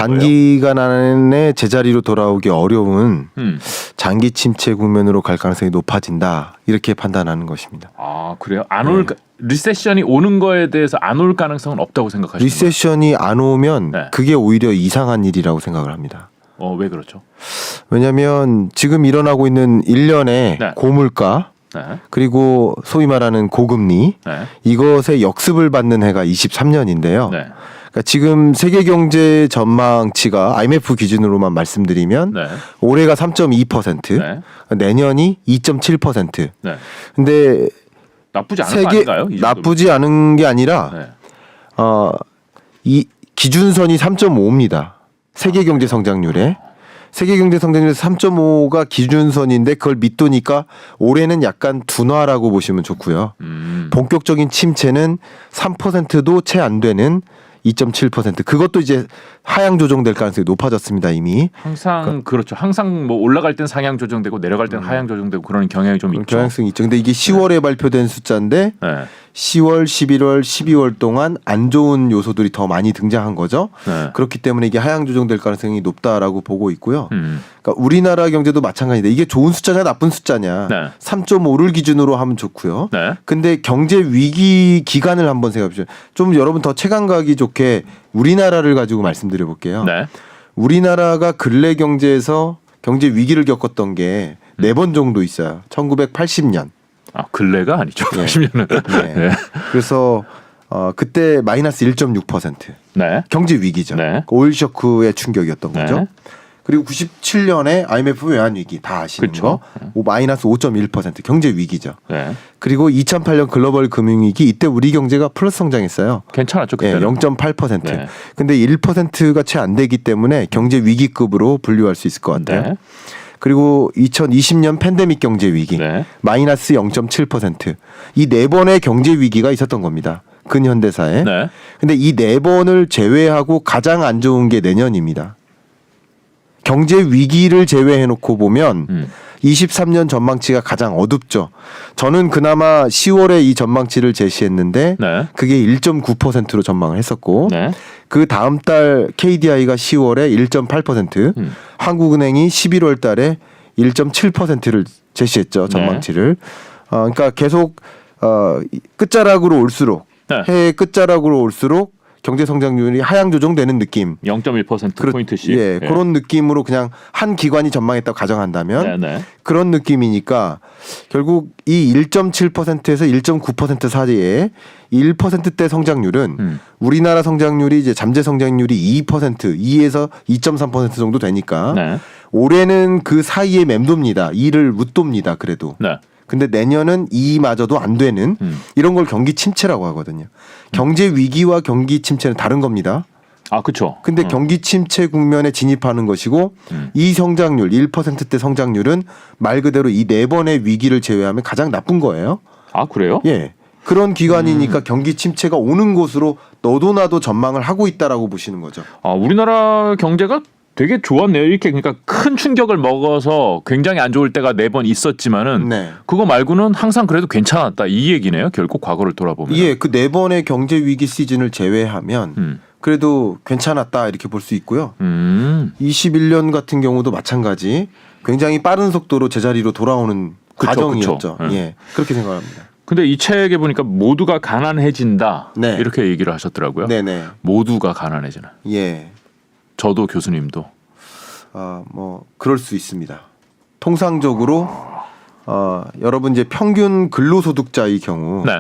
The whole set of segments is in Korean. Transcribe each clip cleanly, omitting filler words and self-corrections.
거예요? 단기간 안에 제자리로 돌아오기 어려운 장기 침체 국면으로 갈 가능성이 높아진다. 이렇게 판단하는 것입니다. 아 그래요? 안 올 리세션이 오는 거에 대해서 안 올 가능성은 없다고 생각하시나요? 리세션이 안 오면 네. 그게 오히려 이상한 일이라고 생각을 합니다. 왜 그렇죠? 왜냐하면 지금 일어나고 있는 일련의 네. 고물가 네. 그리고 소위 말하는 고금리 네. 이것의 역습을 받는 해가 23년인데요. 네. 그러니까 지금 세계 경제 전망치가 IMF 기준으로만 말씀드리면 네. 올해가 3.2%, 네. 내년이 2.7%. 네. 근데 나쁘지 않은 거 아닌가요? 이 정도면? 나쁘지 않은 게 아니라 네. 이 기준선이 3.5입니다. 세계 경제 성장률에. 세계 경제 성장률에서 3.5가 기준선인데 그걸 밑도니까 올해는 약간 둔화라고 보시면 좋고요. 본격적인 침체는 3%도 채 안 되는 2.7%. 그것도 이제 하향 조정될 가능성이 높아졌습니다 이미. 항상 그렇죠. 항상 뭐 올라갈 땐 상향 조정되고 내려갈 땐 하향 조정되고 그런 경향이 좀 있죠. 경향성이 있죠. 근데 이게 10월에 발표된 숫자인데 네. 10월, 11월, 12월 동안 안 좋은 요소들이 더 많이 등장한 거죠. 네. 그렇기 때문에 이게 하향 조정될 가능성이 높다라고 보고 있고요. 그러니까 우리나라 경제도 마찬가지인데 이게 좋은 숫자냐 나쁜 숫자냐. 네. 3.5를 기준으로 하면 좋고요. 네. 근데 경제 위기 기간을 한번 생각해 보시죠. 좀 여러분 더 체감 가기 좋게 우리나라를 가지고 말씀드려 볼게요. 네. 우리나라가 근래 경제에서 경제 위기를 겪었던 게 4번 정도 있어요. 1980년. 근래가 아니죠. 네. 80년은. 네. 네. 그래서 그때 마이너스 1.6%. 네. 경제 위기죠. 네. 오일 쇼크의 충격이었던 네. 거죠. 그리고 97년에 IMF 외환 위기 다 아시는 그쵸. 거. 마이너스 5.1% 경제 위기죠. 네. 그리고 2008년 글로벌 금융위기 이때 우리 경제가 플러스 성장했어요. 괜찮았죠 예, 그때는. 0.8%. 네. 근데 1%가 채 안 되기 때문에 경제 위기급으로 분류할 수 있을 것 같아요. 네. 그리고 2020년 팬데믹 경제 위기 네. 마이너스 0.7%. 이 4번의 경제 위기가 있었던 겁니다. 근현대사에. 네. 근데 이 4번을 제외하고 가장 안 좋은 게 내년입니다. 경제 위기를 제외해 놓고 보면 23년 전망치가 가장 어둡죠. 저는 그나마 10월에 이 전망치를 제시했는데 네. 그게 1.9%로 전망을 했었고 네. 그 다음 달 KDI가 10월에 1.8%, 한국은행이 11월 달에 1.7%를 제시했죠. 전망치를. 그러니까 계속 끝자락으로 올수록 네. 해외 끝자락으로 올수록 경제 성장률이 하향 조정되는 느낌. 0.1% 포인트씩. 예, 그런 느낌으로 그냥 한 기관이 전망했다고 가정한다면 네. 그런 느낌이니까 결국 이 1.7%에서 1.9% 사이에 1%대 성장률은 우리나라 성장률이 이제 잠재 성장률이 2%, 2에서 2.3% 정도 되니까 네. 올해는 그 사이에 맴돕니다. 2를 웃돕니다. 그래도. 네. 근데 내년은 이마저도 안 되는 이런 걸 경기 침체라고 하거든요. 경제 위기와 경기 침체는 다른 겁니다. 그렇죠. 근데 경기 침체 국면에 진입하는 것이고 이 성장률 1%대 성장률은 말 그대로 이 4번의 위기를 제외하면 가장 나쁜 거예요. 그래요? 예. 그런 기간이니까 경기 침체가 오는 곳으로 너도 나도 전망을 하고 있다라고 보시는 거죠. 우리나라 경제가 되게 좋았네요. 이렇게 그러니까 큰 충격을 먹어서 굉장히 안 좋을 때가 4번 있었지만은 네. 그거 말고는 항상 그래도 괜찮았다 이 얘기네요. 결국 과거를 돌아보면. 예, 그 4번의 경제 위기 시즌을 제외하면 그래도 괜찮았다 이렇게 볼 수 있고요. 21년 같은 경우도 마찬가지. 굉장히 빠른 속도로 제자리로 돌아오는 과정이었죠. 그쵸. 예, 그렇게 생각합니다. 근데 이 책에 보니까 모두가 가난해진다 네. 이렇게 얘기를 하셨더라고요. 네네. 모두가 가난해지는. 예. 저도 교수님도. 뭐 그럴 수 있습니다. 통상적으로 여러분 이제 평균 근로소득자의 경우 네.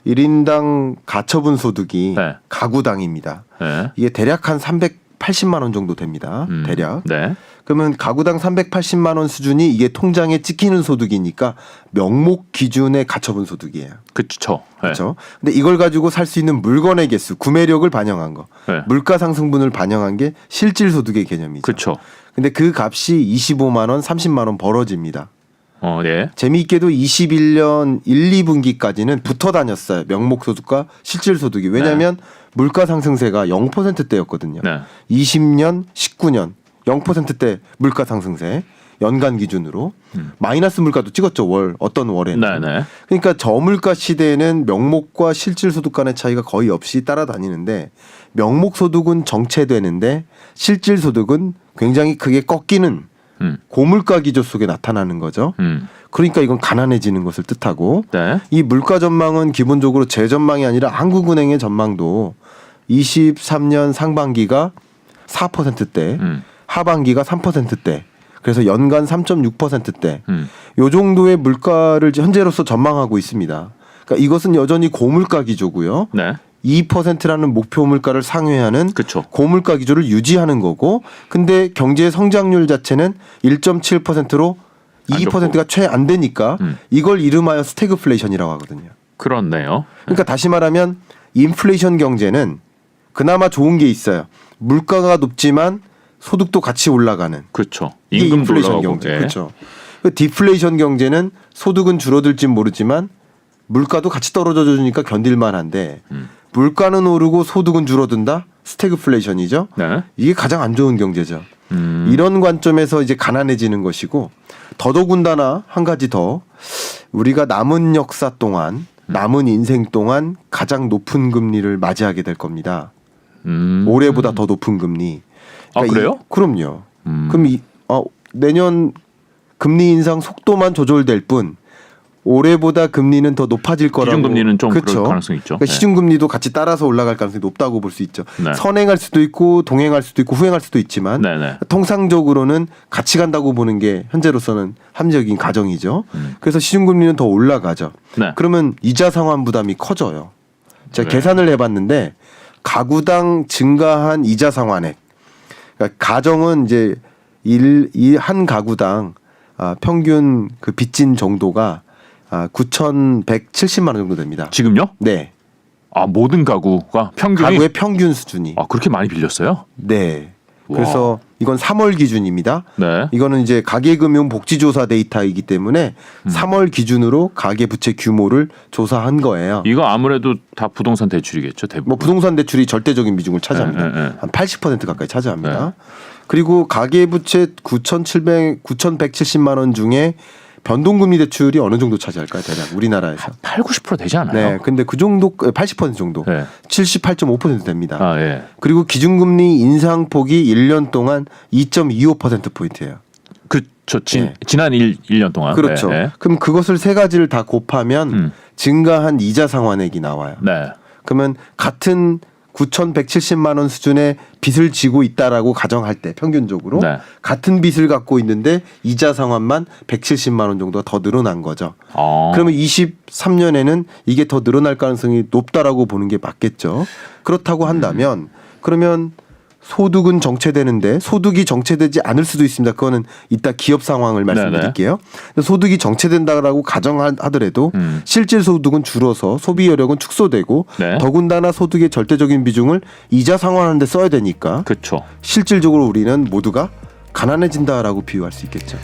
1인당 가처분 소득이 네. 가구당입니다. 네. 이게 대략 한 380만 원 정도 됩니다. 대략. 네. 그러면 가구당 380만 원 수준이 이게 통장에 찍히는 소득이니까 명목 기준의 가처분 소득이에요. 그렇죠. 네. 그렇죠. 근데 이걸 가지고 살 수 있는 물건의 개수, 구매력을 반영한 거, 네. 물가 상승분을 반영한 게 실질 소득의 개념이죠. 그렇죠. 근데 그 값이 25만 원, 30만 원 벌어집니다. 네. 재미있게도 21년 1, 2분기까지는 붙어 다녔어요. 명목 소득과 실질 소득이. 왜냐하면 물가 상승세가 0%대였거든요. 네. 20년, 19년 0%대 물가 상승세. 연간 기준으로 마이너스 물가도 찍었죠. 어떤 월에는. 네네. 그러니까 저물가 시대에는 명목과 실질 소득 간의 차이가 거의 없이 따라다니는데 명목 소득은 정체되는데 실질 소득은 굉장히 크게 꺾이는 고물가 기조 속에 나타나는 거죠. 그러니까 이건 가난해지는 것을 뜻하고 네. 이 물가 전망은 기본적으로 제 전망이 아니라 한국은행의 전망도 23년 상반기가 4%대, 하반기가 3%대. 그래서 연간 3.6%대. 요 정도의 물가를 현재로서 전망하고 있습니다. 그러니까 이것은 여전히 고물가 기조고요. 네. 2%라는 목표 물가를 상회하는 그쵸. 고물가 기조를 유지하는 거고, 근데 경제 성장률 자체는 1.7%로 안 2%가 채 안 되니까 이걸 이름하여 스태그플레이션이라고 하거든요. 그렇네요. 그러니까 다시 말하면 인플레이션 경제는 그나마 좋은 게 있어요. 물가가 높지만 소득도 같이 올라가는. 그렇죠. 이게 임금도 인플레이션 올라가고. 경제. 예. 그렇죠. 그 디플레이션 경제는 소득은 줄어들진 모르지만 물가도 같이 떨어져 주니까 견딜만한데 물가는 오르고 소득은 줄어든다. 스태그플레이션이죠. 네. 이게 가장 안 좋은 경제죠. 이런 관점에서 이제 가난해지는 것이고 더더군다나 한 가지 더 우리가 남은 역사 동안 남은 인생 동안 가장 높은 금리를 맞이하게 될 겁니다. 올해보다 더 높은 금리. 아, 그래요? 그럼요. 그럼 내년 금리 인상 속도만 조절될 뿐 올해보다 금리는 더 높아질 거라고. 기준금리는 좀 그렇죠. 그럴 가능성이 있죠. 그러니까 네. 시중금리도 같이 따라서 올라갈 가능성이 높다고 볼 수 있죠. 네. 선행할 수도 있고 동행할 수도 있고 후행할 수도 있지만 네네. 통상적으로는 같이 간다고 보는 게 현재로서는 합리적인 가정이죠. 그래서 시중금리는 더 올라가죠. 네. 그러면 이자 상환 부담이 커져요. 제가 네. 계산을 해봤는데 가구당 증가한 이자 상환액. 그러니까 가정은 이제 한 가구당 평균 그 빚진 정도가 9,170만 원 정도 됩니다. 지금요? 네. 아, 모든 가구가 평균이 가구의 평균 수준이. 그렇게 많이 빌렸어요? 네. 와. 그래서 이건 3월 기준입니다. 네. 이거는 이제 가계금융복지조사 데이터이기 때문에 3월 기준으로 가계부채 규모를 조사한 거예요. 이거 아무래도 다 부동산 대출이겠죠, 대부분. 뭐 부동산 대출이 절대적인 비중을 차지합니다. 네. 한 80% 가까이 차지합니다. 네. 그리고 가계부채 9,170만 원 중에 변동금리 대출이 어느 정도 차지할까요, 대략 우리나라에서? 8, 90% 되지 않아요? 네, 근데 그 정도 80% 정도, 네. 78.5% 됩니다. 아, 예. 그리고 기준금리 인상폭이 1년 동안 2.25% 포인트예요. 그렇죠. 네. 지난 1년 동안. 그렇죠. 네. 그럼 그것을 세 가지를 다 곱하면 증가한 이자 상환액이 나와요. 네. 그러면 같은 9,170만 원 수준의 빚을 지고 있다라고 가정할 때 평균적으로 네. 같은 빚을 갖고 있는데 이자 상환만 170만 원 정도가 더 늘어난 거죠. 아. 그러면 23년에는 이게 더 늘어날 가능성이 높다라고 보는 게 맞겠죠. 그렇다고 한다면 그러면 소득은 정체되는데 소득이 정체되지 않을 수도 있습니다. 그거는 이따 기업 상황을 말씀드릴게요. 소득이 정체된다라고 가정하더라도 실질 소득은 줄어서 소비 여력은 축소되고 네. 더군다나 소득의 절대적인 비중을 이자 상환하는 데 써야 되니까 그렇죠. 실질적으로 우리는 모두가 가난해진다라고 비유할 수 있겠죠.